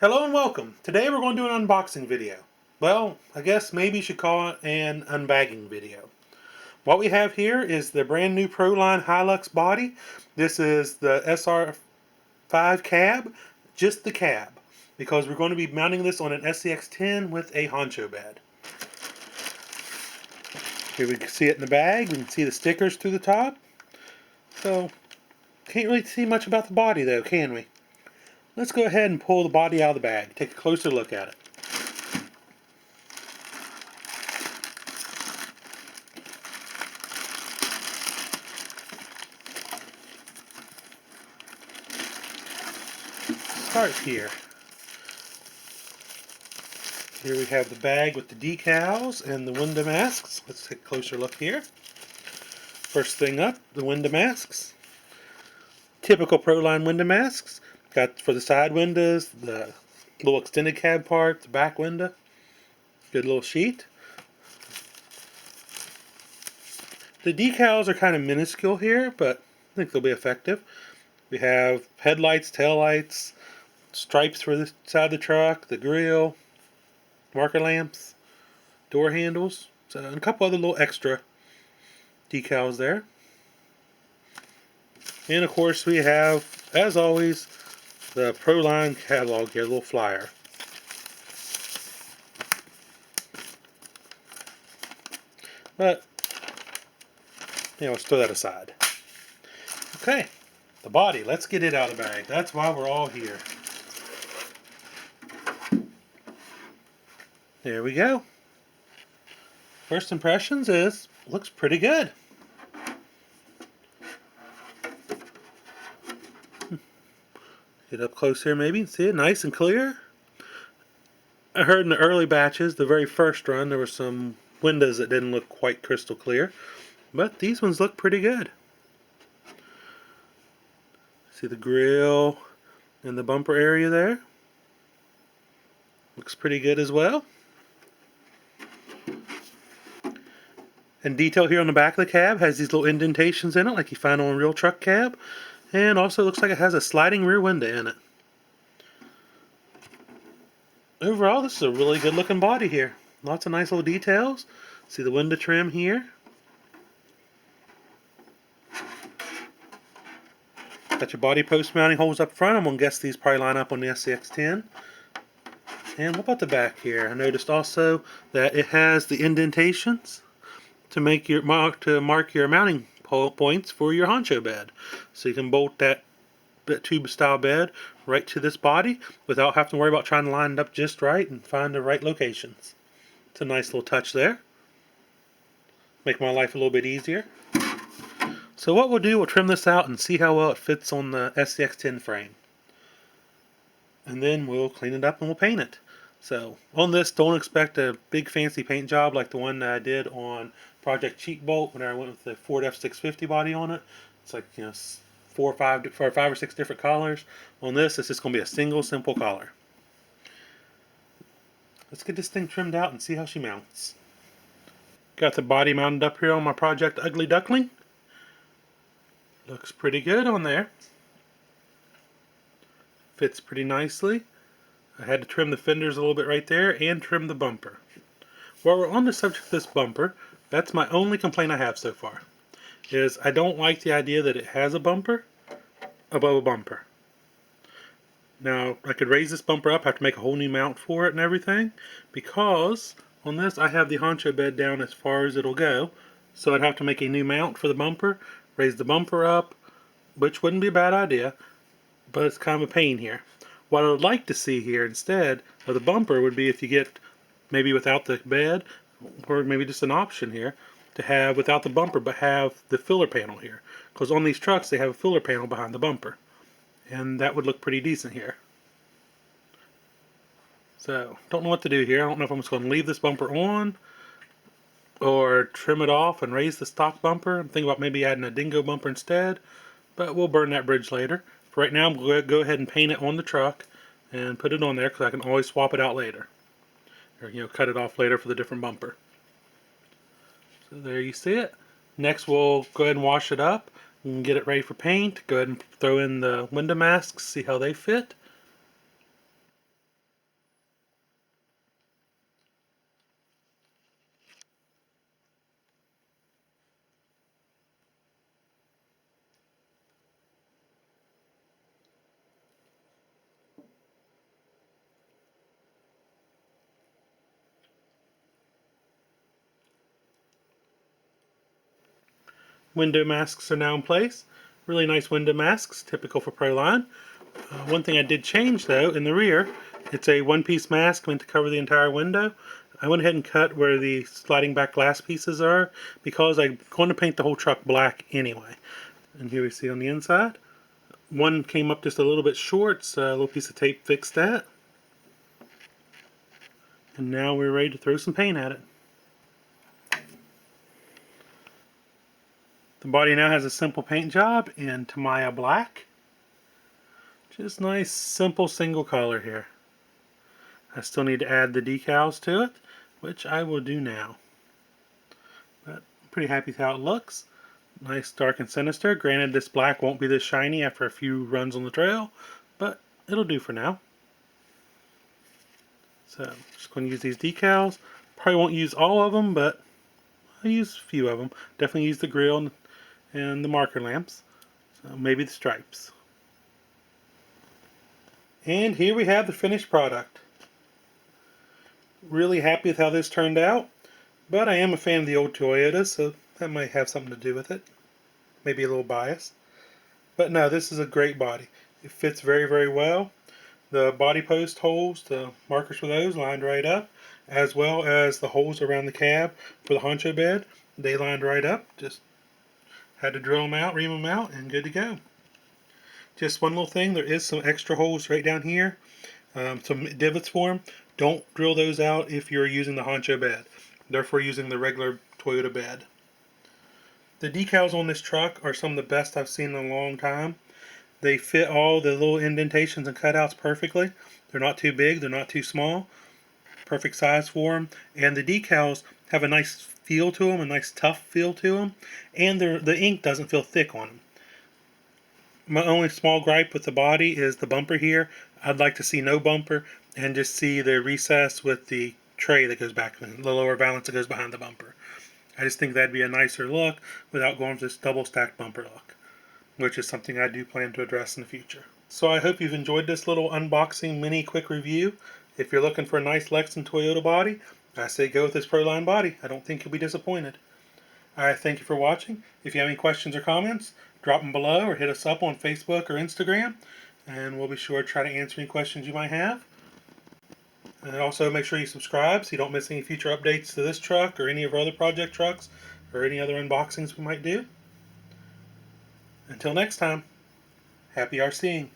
Hello and welcome. Today we're going to do an unboxing video. Well, I guess maybe you should call it an unbagging video. What we have here is the brand new Proline Hilux body. This is the SR5 cab, just the cab, because we're going to be mounting this on an SCX-10 with a honcho bed. Here we can see it in the bag. We can see the stickers to the top. So, can't really see much about the body though, can we? Let's go ahead and pull the body out of the bag. Take a closer look at it. Start here. Here we have the bag with the decals and the window masks. Let's take a closer look here. First thing up, the window masks. Typical Proline window masks. Got for the side windows, the little extended cab part, the back window. Good little sheet. The decals are kind of minuscule here, but I think they'll be effective. We have headlights, taillights, stripes for the side of the truck, the grille, marker lamps, door handles, and a couple other little extra decals there. And of course we have, as always, the Proline catalog here, a little flyer. But, let's throw that aside. Okay, the body, let's get it out of the bag. That's why we're all here. There we go. First impressions is, looks pretty good. Get up close here maybe and see it nice and clear. I heard in the early batches, the very first run, there were some windows that didn't look quite crystal clear. But these ones look pretty good. See the grille and the bumper area there. Looks pretty good as well. And detail here on the back of the cab has these little indentations in it like you find on a real truck cab. And also looks like it has a sliding rear window in it. Overall, this is a really good looking body here. Lots of nice little details. See the window trim here. Got your body post mounting holes up front. I'm going to guess these probably line up on the SCX-10. And what about the back here? I noticed also that it has the indentations to make your mark your mounting points for your honcho bed. So you can bolt that tube style bed right to this body without having to worry about trying to line it up just right and find the right locations. It's a nice little touch there. Make my life a little bit easier. So what we'll do, we'll trim this out and see how well it fits on the SCX-10 frame. And then we'll clean it up and we'll paint it. So on this, don't expect a big fancy paint job like the one that I did on Project Cheat Bolt when I went with the Ford F650 body on it. It's like, 5 or 6 different colors. On this, it's just going to be a single simple color. Let's get this thing trimmed out and see how she mounts. Got the body mounted up here on my Project Ugly Duckling. Looks pretty good on there. Fits pretty nicely. I had to trim the fenders a little bit right there and trim the bumper. While we're on the subject of this bumper, that's my only complaint I have so far. Is I don't like the idea that it has a bumper above a bumper. Now, I could raise this bumper up, have to make a whole new mount for it and everything, because on this I have the honcho bed down as far as it'll go, so I'd have to make a new mount for the bumper, raise the bumper up, which wouldn't be a bad idea, but it's kind of a pain here. What I would like to see here instead of the bumper would be if you get maybe without the bed, or maybe just an option here, to have without the bumper but have the filler panel here. Because on these trucks they have a filler panel behind the bumper. And that would look pretty decent here. So, don't know what to do here. I don't know if I'm just going to leave this bumper on or trim it off and raise the stock bumper. I'm thinking about maybe adding a dingo bumper instead, but we'll burn that bridge later. For right now, I'm going to go ahead and paint it on the truck and put it on there because I can always swap it out later. Or, cut it off later for the different bumper. So there you see it. Next we'll go ahead and wash it up and get it ready for paint. Go ahead and throw in the window masks, see how they fit. Window masks are now in place. Really nice window masks, typical for Proline. One thing I did change though, in the rear, it's a one-piece mask meant to cover the entire window. I went ahead and cut where the sliding back glass pieces are because I'm going to paint the whole truck black anyway. And here we see on the inside. One came up just a little bit short, so a little piece of tape fixed that. And now we're ready to throw some paint at it. The body now has a simple paint job in Tamiya black. Just nice, simple single color here. I still need to add the decals to it, which I will do now. But I'm pretty happy with how it looks. Nice, dark, and sinister. Granted, this black won't be this shiny after a few runs on the trail, but it'll do for now. So, I'm just going to use these decals. Probably won't use all of them, but I'll use a few of them. Definitely use the grill and the marker lamps. So maybe the stripes. And here we have the finished product. Really happy with how this turned out, but I am a fan of the old Toyota, so that might have something to do with it. Maybe a little bias. But no, this is a great body. It fits very, very well. The body post holes, the markers for those lined right up, as well as the holes around the cab for the honcho bed. They lined right up. Just had to drill them out, ream them out, and good to go. Just one little thing, there is some extra holes right down here, some divots for them. Don't drill those out if you're using the honcho bed. Therefore, using the regular Toyota bed. The decals on this truck are some of the best I've seen in a long time. They fit all the little indentations and cutouts perfectly. They're not too big, they're not too small. Perfect size for them. And the decals have a nice feel to them, a nice tough feel to them. And the ink doesn't feel thick on them. My only small gripe with the body is the bumper here. I'd like to see no bumper and just see the recess with the tray that goes back, the lower valance that goes behind the bumper. I just think that'd be a nicer look without going for this double stacked bumper look, which is something I do plan to address in the future. So I hope you've enjoyed this little unboxing mini quick review. If you're looking for a nice Lexus Toyota body, I say go with this Proline body. I don't think you'll be disappointed. I thank you for watching. If you have any questions or comments, drop them below or hit us up on Facebook or Instagram, and we'll be sure to try to answer any questions you might have. And also make sure you subscribe so you don't miss any future updates to this truck or any of our other project trucks or any other unboxings we might do. Until next time, happy RCing.